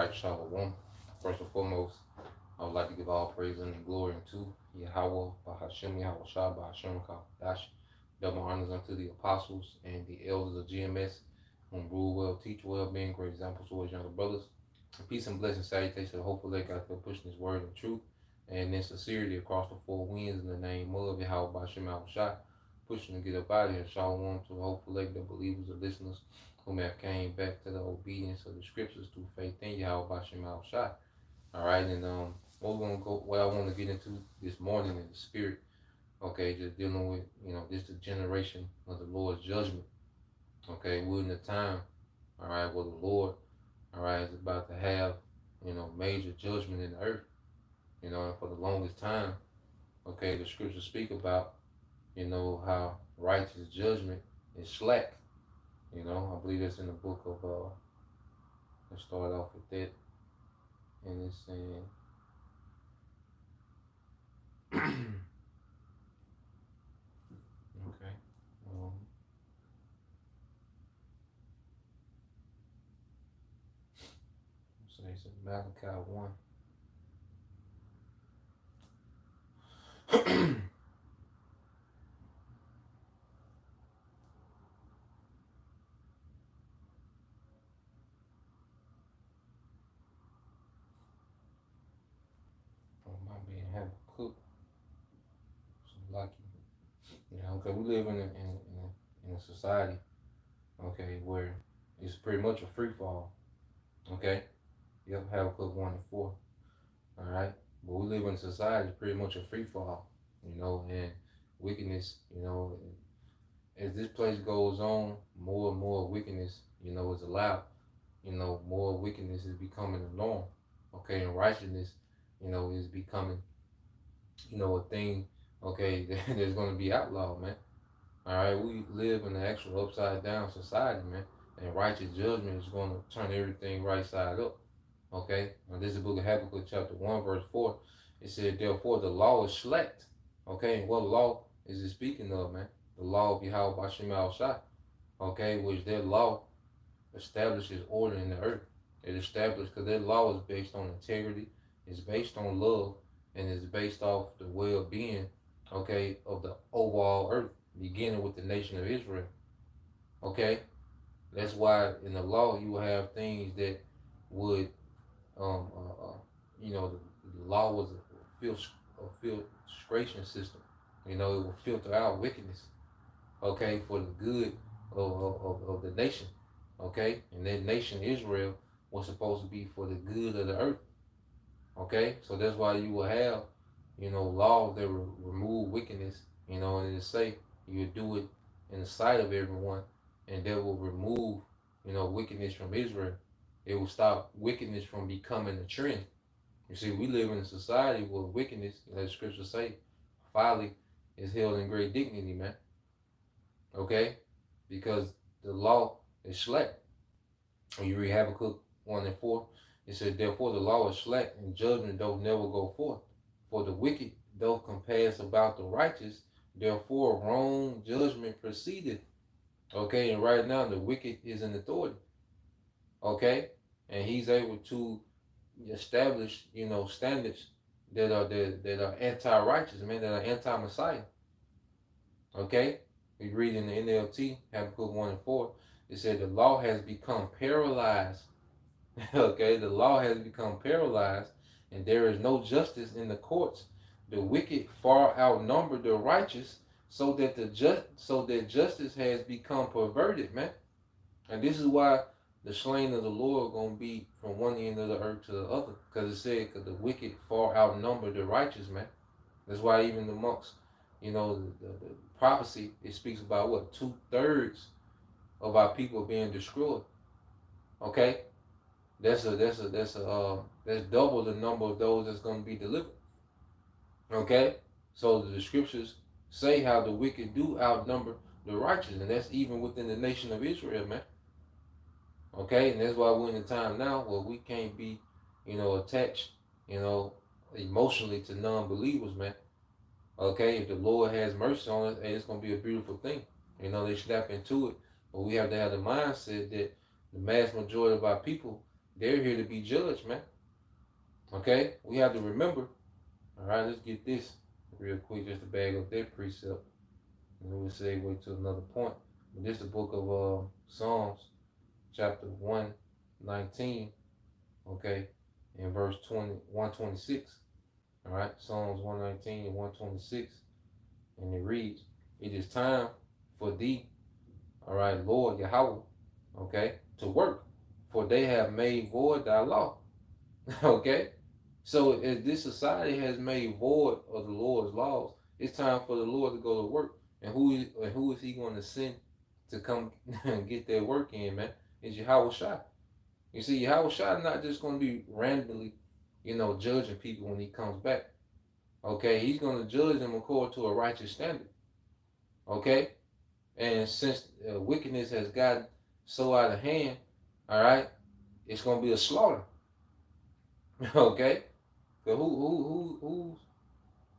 right, Shalom. First and foremost, I would like to give all praise and glory unto Yahweh, Bahashem, Yahweh Shah, Bahashem, Dash. Double honors unto the apostles and the elders of GMS, whom rule well, teach well, being great examples to his younger brothers. Peace and blessing, salutations to the hopeful lake out there pushing his word and truth and in sincerity across the four winds in the name of Yahweh, Bahashem, Yahweh Shah. Pushing to get up out of here. Shalom to the hopeful lake, the believers, the listeners whom have came back to the obedience of the scriptures through faith in Yahweh Bashim Al Shai. All right, and what I want to get into this morning in the spirit, okay, just dealing with, this the generation of the Lord's judgment. Okay, we're in the time, all right, where the Lord, all right, is about to have, major judgment in the earth. And for the longest time, okay, the scriptures speak about, how righteous judgment is slack. I believe that's in the book of let's start off with that. And it's saying okay. So it's in Malachi 1. Might be in Habakkuk. So lucky. Okay, we live in a society, okay, where it's pretty much a free fall. Okay? Yep, Habakkuk 1 and 4. Alright? But we live in a society pretty much a free fall, and wickedness, as this place goes on, more and more wickedness, is allowed. More wickedness is becoming the norm. Okay, and righteousness, is becoming, a thing, okay, that's going to be outlawed, man. All right, we live in an actual upside down society, man, and righteous judgment is going to turn everything right side up. Okay, now this is the book of Habakkuk, chapter 1, verse 4. It said, therefore, the law is slacked. Okay, and what law is it speaking of, man? The law of Yahweh Bashim Al Shai. Okay, which that law establishes order in the earth. It established, because that law is based on integrity, it's based on love, and it's based off the well-being, okay, of the overall earth, beginning with the nation of Israel. Okay, that's why in the law you will have things that would, the law was a filtration system. It will filter out wickedness, okay, for the good of the nation. Okay, and that nation Israel was supposed to be for the good of the earth. Okay, so that's why you will have, laws that will remove wickedness, and it say you do it in the sight of everyone, and that will remove, wickedness from Israel. It will stop wickedness from becoming a trend. You see, we live in a society where wickedness, as the scriptures say, folly is held in great dignity, man. Okay, because the law is slack. When you read Habakkuk 1 and 4, it said, therefore the law is slack, and judgment doth never go forth. For the wicked doth compass about the righteous, therefore wrong judgment proceedeth. Okay, and right now the wicked is in authority. Okay, and he's able to establish, standards that are anti-righteous, man, that are anti-Messiah. Okay, we read in the NLT, Habakkuk 1 and 4, it said the law has become paralyzed. Okay, the law has become paralyzed, and there is no justice in the courts. The wicked far outnumber the righteous, so that justice has become perverted, man. And this is why the slain of the Lord gonna be from one end of the earth to the other, because it said, because the wicked far outnumber the righteous, man. That's why even amongst, the prophecy, it speaks about what 2/3 of our people being destroyed. Okay, that's double the number of those that's going to be delivered. Okay, so the scriptures say how the wicked do outnumber the righteous, and that's even within the nation of Israel, man. Okay, and that's why we're in a time now where we can't be, attached, emotionally to non-believers, man. Okay, if the Lord has mercy on us, hey, it's gonna be a beautiful thing. They snap into it, but we have to have the mindset that the mass majority of our people, They're here to be judged, man. Okay? We have to remember. All right, let's get this real quick just to bag up that precept. And then we'll segue to another point. But this is the book of Psalms, chapter 119, okay, in verse 126. All right, Psalms 119 and 126. And it reads, "It is time for thee, all right, Lord Yahweh, okay, to work, for they have made void thy law." Okay? So if this society has made void of the Lord's laws, it's time for the Lord to go to work. And who is he going to send to come and get their work in, man? It's Yahweh Shai. You see, Yahweh Shai is not just going to be randomly, judging people when he comes back. Okay? He's going to judge them according to a righteous standard. Okay? And since wickedness has gotten so out of hand, all right, it's going to be a slaughter. Okay? So who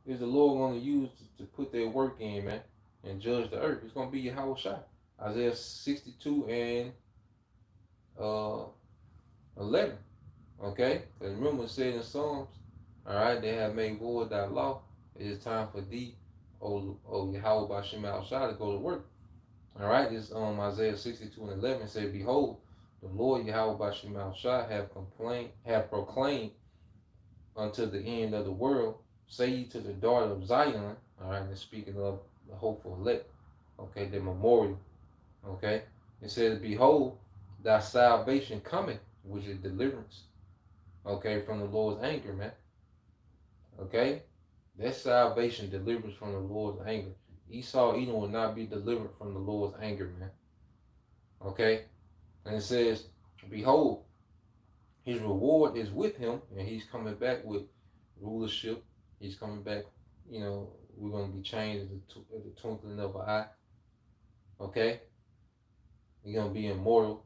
is the Lord going to use to put their work in, man, and judge the earth? It's going to be Yahweh Shai. Isaiah 62 and 11. Okay? Because remember it said in Psalms, all right, they have made void thy law. It is time for thee, O Yahweh Bashim Al Shai, to go to work. All right, this Isaiah 62 and 11 said, "Behold, the Lord Yahweh Bashim Al Shai have proclaimed unto the end of the world, say ye to the daughter of Zion," all right, and speaking of the hopeful elect, okay, the memorial, okay, it says, "Behold, thy salvation cometh," which is deliverance, okay, from the Lord's anger, man, okay, that salvation delivers from the Lord's anger. Esau, Edom will not be delivered from the Lord's anger, man, okay, and it says, "Behold, his reward is with him," and he's coming back with rulership. He's coming back, we're going to be changed at the twinkling of an eye. Okay? We're going to be immortal.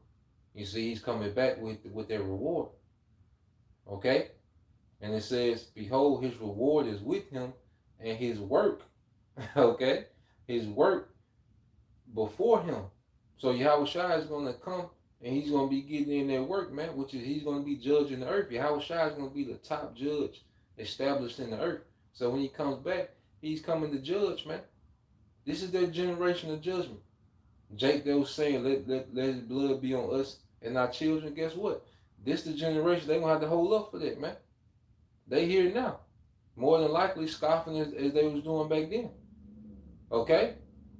You see, he's coming back with their reward. Okay? And it says, "Behold, his reward is with him, and his work," okay? His work before him. So Yahweh Shai is going to come, and he's going to be getting in their work, man, which is he's going to be judging the earth. Yahweh Shai is going to be the top judge established in the earth. So when he comes back, he's coming to judge, man. This is their generation of judgment. Jake, they was saying, let his blood be on us and our children. Guess what? This the generation they gonna have to hold up for that, man. They here now. More than likely scoffing as they was doing back then. Okay?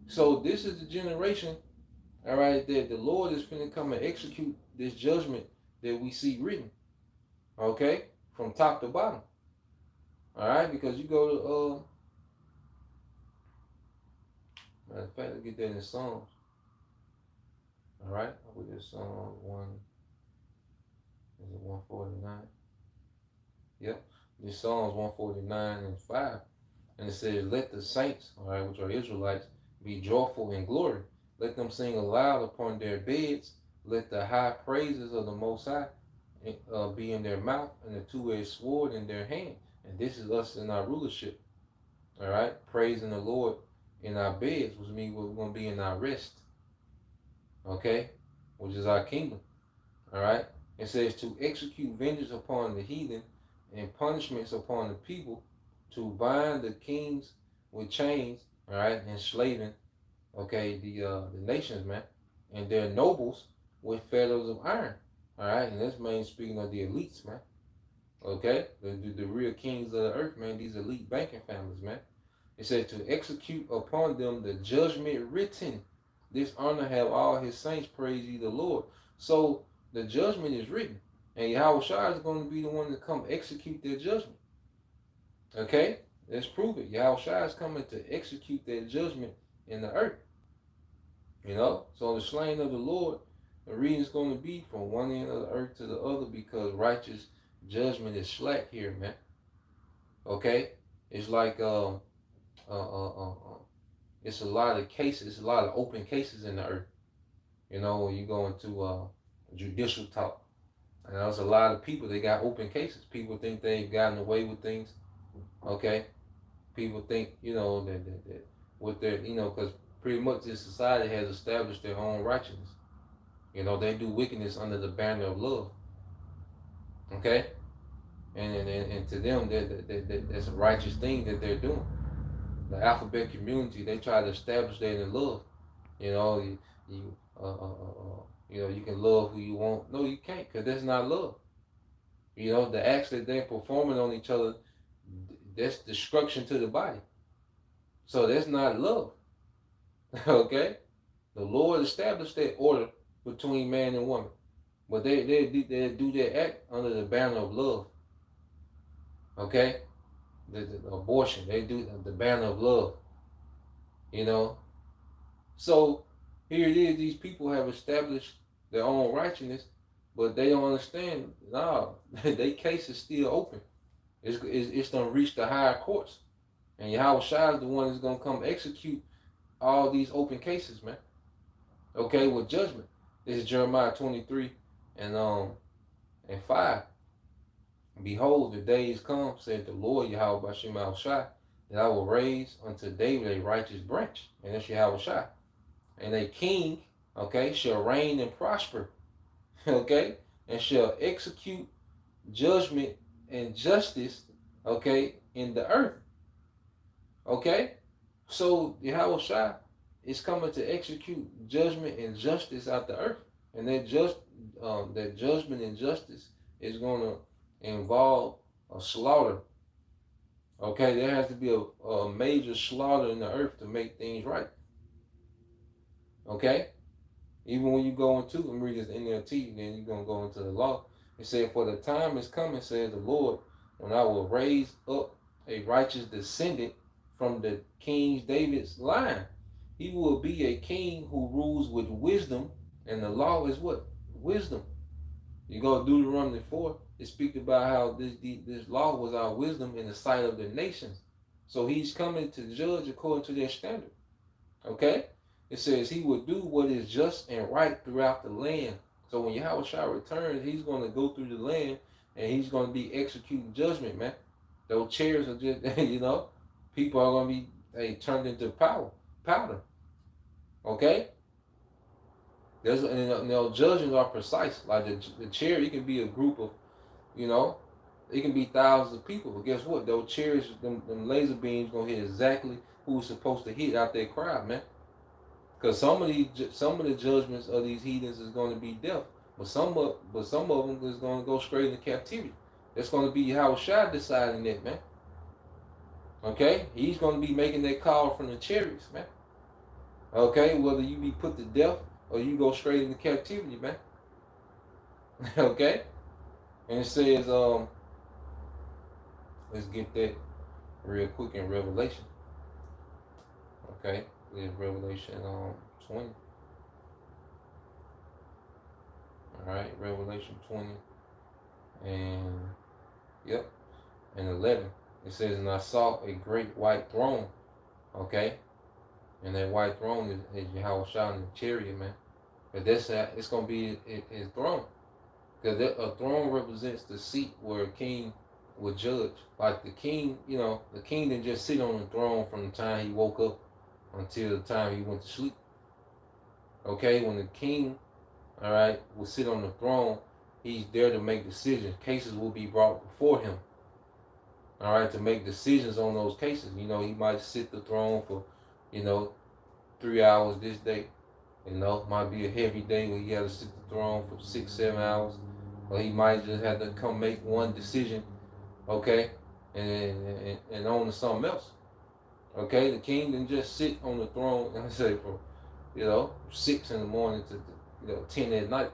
So this is the generation, all right, that the Lord is finna come and execute this judgment that we see written. Okay? From top to bottom. All right? Because you go to, matter of fact, let's get that in Psalms. All right? I'll put this Psalm 149? Yep. This Psalms 149 and 5. And it says, "Let the saints," all right, which are Israelites, "be joyful in glory. Let them sing aloud upon their beds. Let the high praises of the Most High be in their mouth, and the two-edged sword in their hand." And this is us in our rulership. All right, praising the Lord in our beds, which means we're going to be in our rest. Okay, which is our kingdom. All right, it says, "To execute vengeance upon the heathen and punishments upon the people, to bind the kings with chains," all right, enslaving, okay, the nations, man, "and their nobles with fetters of iron," all right, and that's mainly speaking of the elites, man, okay, the real kings of the earth, man, these elite banking families, man. It said, "To execute upon them the judgment written. This honor have all his saints, praise ye the Lord." So the judgment is written, and Yahweh Shai is going to be the one to come execute their judgment. Okay, let's prove it. Yahweh Shai is coming to execute their judgment in the earth. So the slaying of the Lord, the reason is going to be from one end of the earth to the other, because righteous judgment is slack here, man. Okay, it's like it's a lot of cases, a lot of open cases in the earth. When you go into judicial talk, and there's a lot of people, they got open cases. People think they've gotten away with things. Okay, people think that with their because pretty much this society has established their own righteousness. They do wickedness under the banner of love. Okay, and to them that's a righteous thing that they're doing. The alphabet community, they try to establish that in love. You know, you you know, you can love who you want. No, you can't, because that's not love. You know, the acts that they're performing on each other, that's destruction to the body. So that's not love. Okay, the Lord established that order between man and woman, but they do their act under the banner of love. Okay, the abortion, they do the banner of love. You know, so here it is. These people have established their own righteousness, but they don't understand. Nah, their case is still open. It's gonna reach the higher courts, and Yahweh Shai is the one that's gonna come execute all these open cases, man. Okay, with judgment. This is Jeremiah 23 and 5. Behold, the days come, said the Lord Yahweh Bashim Shai, that I will raise unto David a righteous branch, and that's Yahweh Shai. And a king, okay, shall reign and prosper, okay, and shall execute judgment and justice, okay, in the earth, okay. So Yahweh Shai is coming to execute judgment and justice out the earth, and that judgment and justice is going to involve a slaughter. Okay, there has to be a major slaughter in the earth to make things right. Okay, even when you go into, let me read this NLT, then you're gonna go into the law. It said, "For the time is coming, says the Lord, when I will raise up a righteous descendant from the King David's line. He will be a king who rules with wisdom, and the law is what? Wisdom." You go to Deuteronomy 4, it speaks about how this law was our wisdom in the sight of the nations. So he's coming to judge according to their standard. Okay? It says he will do what is just and right throughout the land. So when Yahweh Shai returns, he's going to go through the land and he's going to be executing judgment, man. Those chairs are just, you know, people are going to be turned into powder. Okay? There's, and those judgments are precise. Like the chair, it can be a group of, you know, it can be thousands of people. But guess what? Those chairs, them laser beams going to hit exactly who's supposed to hit out that crowd, man. Because some of the judgments of these heathens is going to be death, but some of them is going to go straight into captivity. That's going to be how Shai deciding that, man. Okay, he's going to be making that call from the chariots, man. Okay, whether you be put to death or you go straight into captivity, man. Okay, and it says, let's get that real quick in Revelation. Okay, it's Revelation 20. All right, Revelation 20 and yep, and 11. It says, "And I saw a great white throne." Okay, and that white throne is Yahweh Shai in the chariot, man. But that's it's gonna be his throne, because a throne represents the seat where a king would judge. Like the king, you know, the king didn't just sit on the throne from the time he woke up until the time he went to sleep. Okay, when the king, all right, will sit on the throne, he's there to make decisions. Cases will be brought before him, all right, to make decisions on those cases. You know, he might sit the throne for, you know, 3 hours this day. You know, might be a heavy day where he had to sit the throne for 6, 7 hours. Or he might just have to come make one decision, okay, and on to something else. Okay, the king didn't just sit on the throne and say for, you know, 6 in the morning to, 10 at night.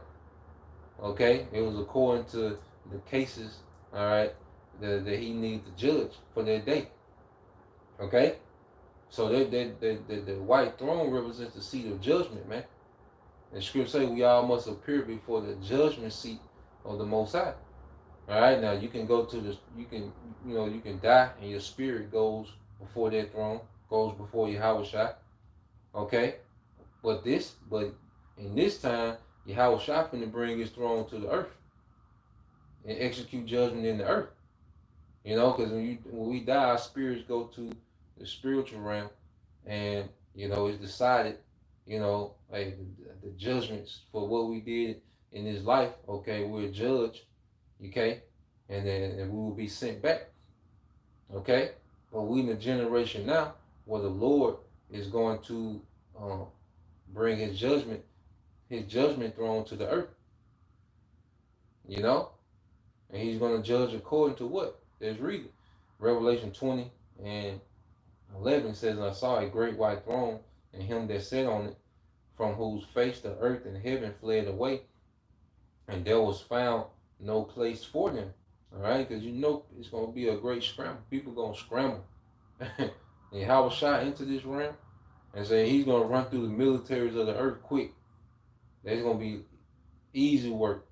Okay, it was according to the cases, all right, that he needed to judge for that day. Okay, so the white throne represents the seat of judgment, man. And scripture say we all must appear before the judgment seat of the Most High. All right, now you can go to this, you can die and your spirit goes before that throne, goes before Yahweh Shai. Okay, but in this time, Yahweh Shai finna bring his throne to the earth and execute judgment in the earth. You know, because when we die, our spirits go to the spiritual realm, and it's decided. Like the judgments for what we did in this life. Okay, we're judged. Okay, and we will be sent back. Okay, but we in the generation now where the Lord is going to um, bring his judgment throne to the earth. You know, and he's going to judge according to what? Let's read it. Revelation 20 and 11 says, "And I saw a great white throne, and him that sat on it, from whose face the earth and heaven fled away, and there was found no place for them." All right, because you know it's going to be a great scramble. People going to scramble. And Howard shot into this realm and say he's going to run through the militaries of the earth quick. That's going to be easy work.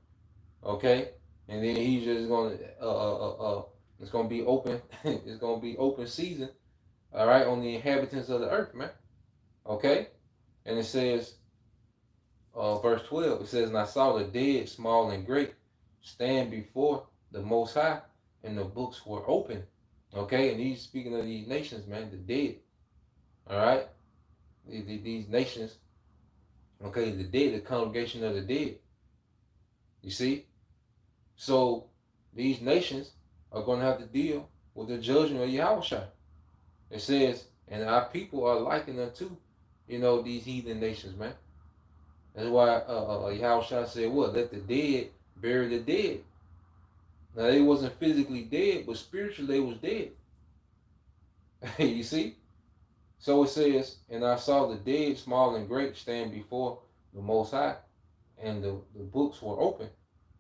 Okay, and then he's just going to it's going to be open. It's going to be open season. All right, on the inhabitants of the earth, man. Okay, and it says, verse 12. It says, "And I saw the dead, small and great, stand before the Most High, and the books were open." Okay, and he's speaking of these nations, man, the dead. All right, these nations. Okay, the dead, the congregation of the dead. You see, so these nations are going to have to deal with the judgment of Yahushua. It says, "And our people are likened unto, these heathen nations, man." That's why Yahushua said, "What? Let the dead bury the dead." Now they wasn't physically dead, but spiritually they was dead. You see? So it says, "And I saw the dead, small and great, stand before the Most High, and the books were open,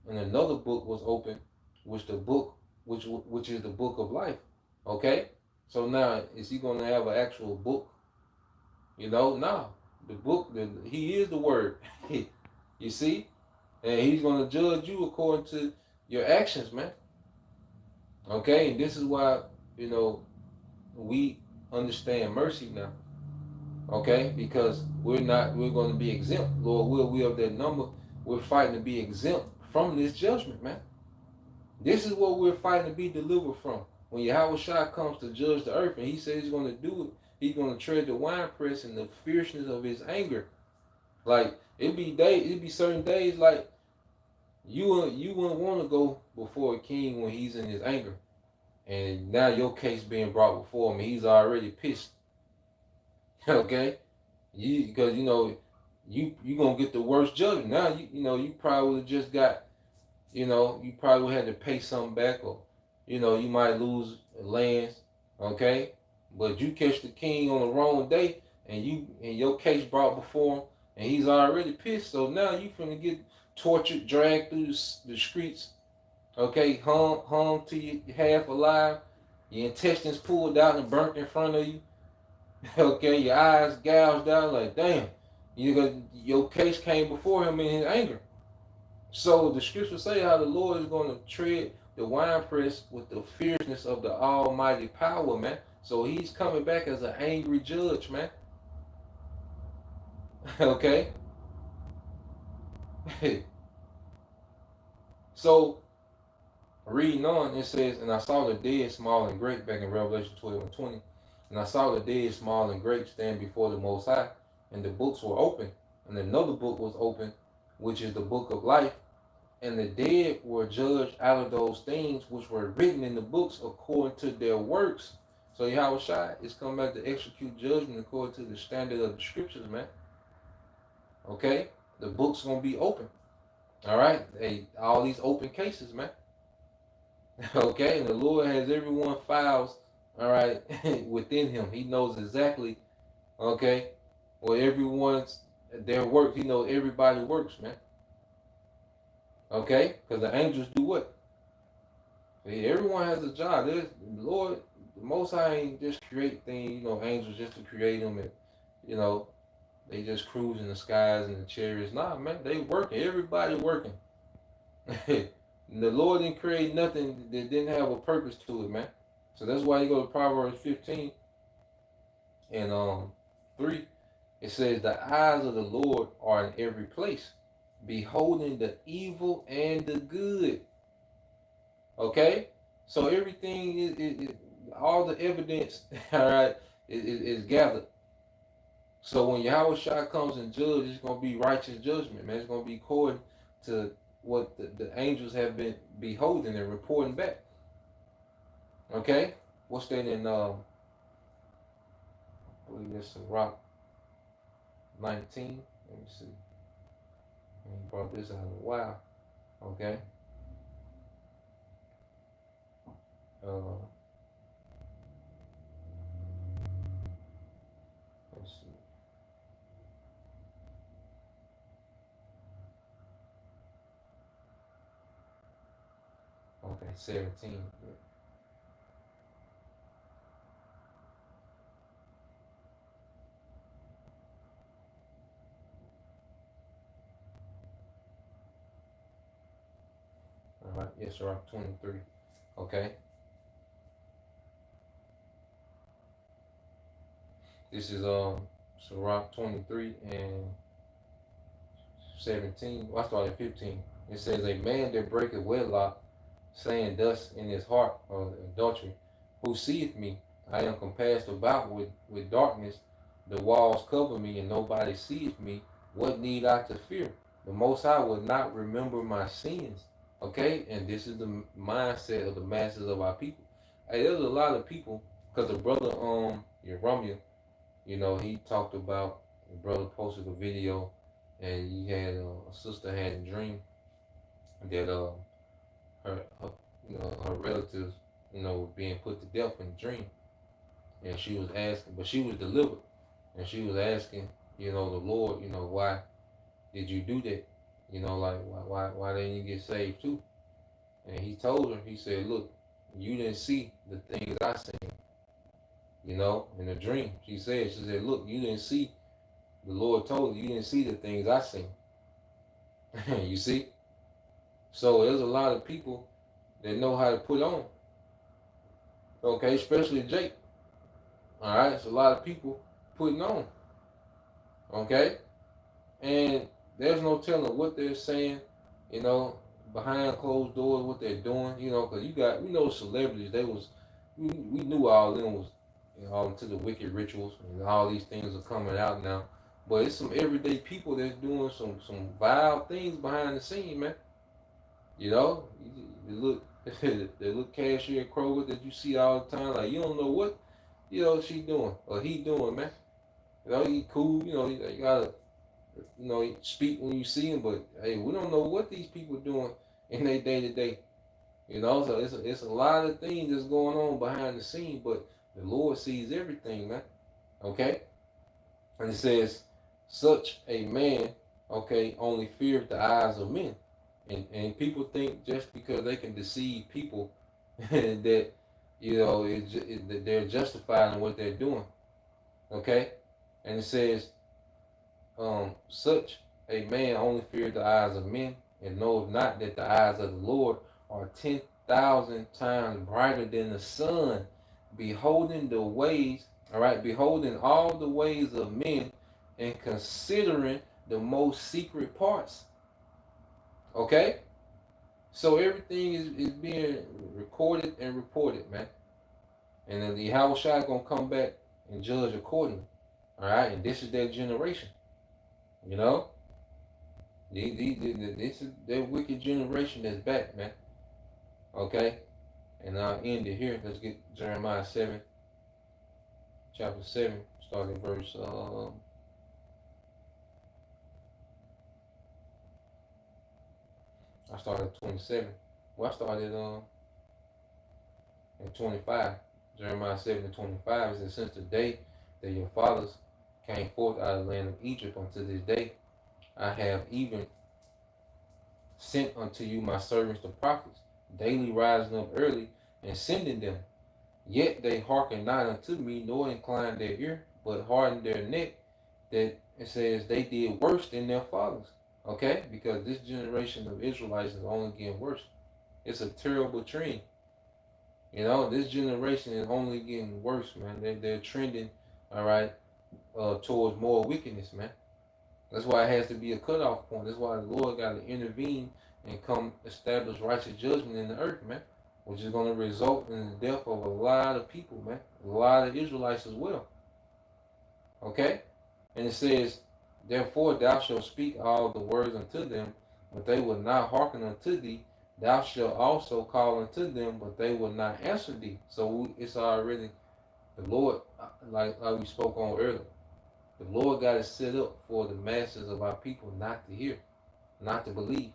and another book was open, which is the book of life." Okay? So now is he gonna have an actual book? No. The book, he is the word. You see? And he's gonna judge you according to your actions, man. Okay, and this is why, we understand mercy now. Okay, because we're going to be exempt. Lord will, we of that number. We're fighting to be exempt from this judgment, man. This is what we're fighting to be delivered from. When Yahweh Shai comes to judge the earth, and he says he's going to do it, he's going to tread the winepress in the fierceness of his anger. Like it'd be certain days like you wouldn't want to go before a king when he's in his anger, and now your case being brought before him, and he's already pissed. Okay, because you gonna get the worst judgment. Now you probably would have just got, you probably would have to pay something back, or you might lose lands. Okay, but you catch the king on the wrong day, and your case brought before him, and he's already pissed. So now you finna get tortured, dragged through the streets. Okay, hung to you half alive, your intestines pulled out and burnt in front of you. Okay, your eyes gouged out, like damn, your case came before him in his anger. So the scriptures say how the Lord is going to tread the winepress with the fierceness of the almighty power, man. So he's coming back as an angry judge, man. Okay. So reading on, it says, "And I saw the dead, small and great," back in Revelation 12 and 20. "And I saw the dead, small and great, stand before the Most High, and the books were open. And another book was open, which is the book of life. And the dead were judged out of those things which were written in the books according to their works." So Yahweh Shai is coming back to execute judgment according to the standard of the scriptures, man. Okay? The book's going to be open. All right? All these open cases, man. Okay? And the Lord has everyone files, all right, within him. He knows exactly, okay, well, their work. He knows everybody works, man. Okay? Because the angels do what? Everyone has a job. The Lord, the Most High ain't just create things, angels just to create them, and they just cruise in the skies and the chariots. Nah, man, they working. Everybody working. The Lord didn't create nothing that didn't have a purpose to it, man. So that's why you go to Proverbs 15 and 3. It says, "The eyes of the Lord are in every place, beholding the evil and the good." Okay, so everything is all the evidence, all right, is gathered. So when Yahweh Shai comes and judge, it's gonna be righteous judgment, man. It's gonna be according to what the angels have been beholding and reporting back. Okay, what's that in? I believe that's Sirach 19. Let me see. He brought this out in a while. Okay. Uh, let's see. Okay, 17. All right. Yes, Sirach 23. Okay. This is Sirach 23 and 17. Well, I started at 15. It says, a man that breaketh wedlock, saying thus in his heart of adultery, who seeth me? I am compassed about with darkness. The walls cover me, and nobody seeth me. What need I to fear? The Most High will not remember my sins. Okay, and this is the mindset of the masses of our people. Hey, there's a lot of people, because the brother Yeromia, he talked about, the brother posted a video, and he had a sister had a dream that her her relatives were being put to death in a dream, and she was asking, but she was delivered, and she was asking the Lord, why did you do that? Like why didn't you get saved too? And he told her, he said, look, you didn't see the things I seen, in a dream. She said, look, you didn't see. The Lord told you didn't see the things I seen. You see? So there's a lot of people that know how to put on. Okay, especially Jake. All right, it's a lot of people putting on. Okay, and there's no telling what they're saying, you know, behind closed doors, what they're doing, because we know celebrities. We knew all of them was all into the wicked rituals, and all these things are coming out now. But it's some everyday people that's doing some vile things behind the scene, man. You know, the look the little cashier at Kroger that you see all the time, like you don't know what she doing or he doing, man. He cool. You gotta speak when you see him, but hey, we don't know what these people doing in their day to day. So it's a lot of things that's going on behind the scene, but the Lord sees everything, man. Okay, and it says, such a man, okay, only feareth the eyes of men. And people think just because they can deceive people that that they're justified in what they're doing. Okay, and it says, such a man only feareth the eyes of men, and knoweth not that the eyes of the Lord are 10,000 times brighter than the sun, beholding the ways. All right, beholding all the ways of men, and considering the most secret parts. Okay, so everything is being recorded and reported, man. And then the Yahweh Shai is gonna come back and judge accordingly. All right, and this is their generation. You know, this is their wicked generation that's back, man. Okay, and I'll end it here. Let's get Jeremiah 7, chapter 7, starting verse. I started at 27. Well, I started at 25. Jeremiah 7 and 25 says, since the day that your fathers came forth out of the land of Egypt unto this day, I have even sent unto you my servants the prophets, daily rising up early and sending them. Yet they hearken not unto me, nor incline their ear, but harden their neck. That it says they did worse than their fathers. Okay? Because this generation of Israelites is only getting worse. It's a terrible trend. This generation is only getting worse, man. They're trending, all right, towards more wickedness, man. That's why it has to be a cutoff point. That's why the Lord got to intervene and come establish righteous judgment in the earth, man, which is going to result in the death of a lot of people, man, a lot of Israelites as well. Okay? And it says, therefore thou shalt speak all the words unto them, but they will not hearken unto thee. Thou shalt also call unto them, but they will not answer thee. So it's already the Lord, like we spoke on earlier. The Lord got it set up for the masses of our people not to hear, not to believe.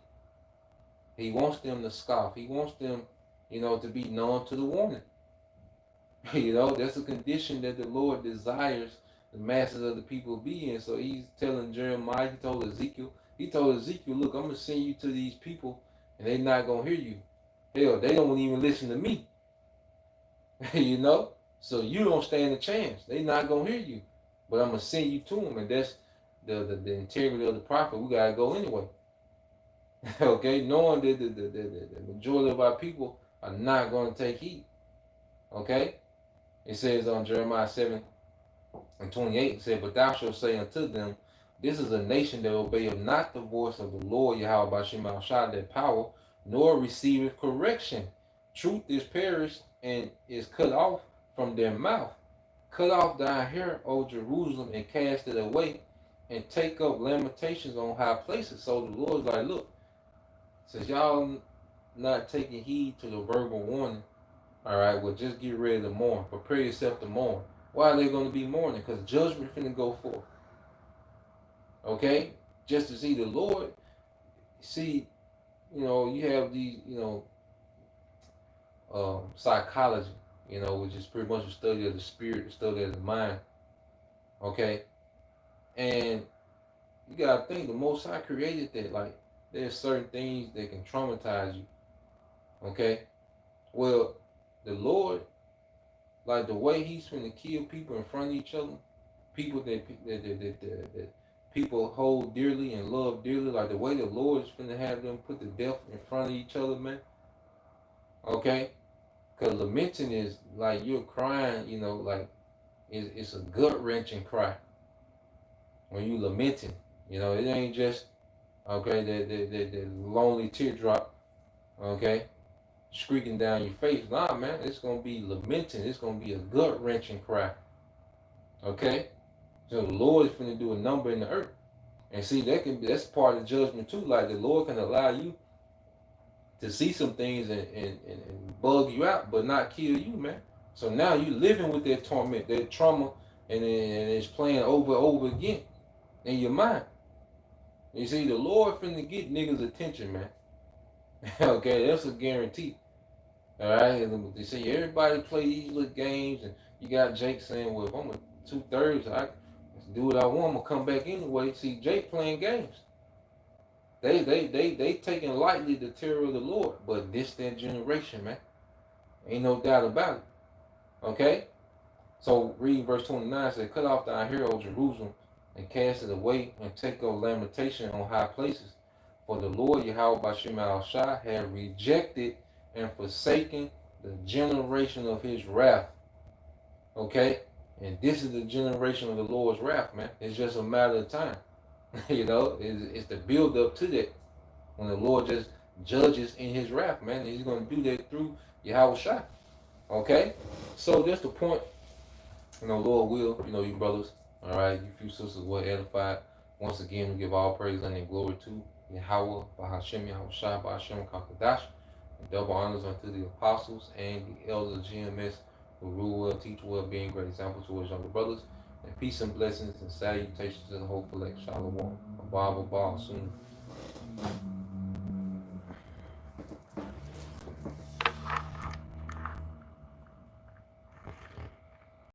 He wants them to scoff. He wants them, to be numb to the warning. That's a condition that the Lord desires the masses of the people be in. So he's telling Jeremiah, he told Ezekiel, look, I'm going to send you to these people and they're not going to hear you. Hell, they don't even listen to me. So you don't stand a chance. They're not going to hear you. But I'm going to send you to them. And that's the integrity of the prophet. We got to go anyway. Okay, knowing that the majority of our people are not going to take heed. Okay, it says on Jeremiah 7:28, it said, but thou shalt say unto them, this is a nation that obeyeth not the voice of the Lord Yahweh Bashim Al-Shah, their power, nor receiveth correction. Truth is perished and is cut off from their mouth. Cut off thy hair, O Jerusalem, and cast it away, and take up lamentations on high places. So the Lord's like, look, since y'all not taking heed to the verbal warning, all right, well, just get ready to mourn. Prepare yourself to mourn. Why are they going to be mourning? Because judgment finna go forth. Okay? Just to see the Lord. See, you have these, psychology, which is pretty much a study of the spirit, a study of the mind. Okay? And you got to think, the Most High created that. Like, there's certain things that can traumatize you. Okay? Well, the Lord, like the way he's finna kill people in front of each other, people that people hold dearly and love dearly, like the way the Lord is finna have them put to death in front of each other, man. Okay? Because lamenting is like you're crying, like it's a gut-wrenching cry. When you lamenting, it ain't just, okay, the lonely teardrop, okay, squeaking down your face. Nah, man, it's gonna be lamenting. It's gonna be a gut-wrenching cry. Okay? So the Lord is finna do a number in the earth. And see, that's part of judgment too. Like the Lord can allow you to see some things and bug you out, but not kill you, man. So now you living with that torment, that trauma, and it's playing over again in your mind. You see, the Lord finna get niggas' attention, man. Okay, that's a guarantee. All right, and they say everybody play these little games, and you got Jake saying, "Well, if I'm a 2/3, I do what I want. I'm gonna come back anyway." See, Jake playing games. They taking lightly the terror of the Lord, but this that generation, man, ain't no doubt about it. Okay, so read verse 29 says, "Cut off thy hair, O Jerusalem, and cast it away, and take up lamentation on high places, for the Lord Yahweh Bashim Al-Shah had rejected and forsaken the generation of his wrath." Okay? And this is the generation of the Lord's wrath, man. It's just a matter of time. It's the build up to that. When the Lord just judges in his wrath, man. He's going to do that through Yahweh Shai. Okay? So that's the point. Lord will, you brothers, all right, you few sisters were edified. Once again, we give all praise and glory to Yahweh, Bahashem, Yahweh Shai, Bahashem, Kakadash. Double honors unto the apostles and the elders of GMS who rule well, teach well, being great examples to his younger brothers. And peace and blessings and salutations to the whole elect. Shalom. Abba, soon.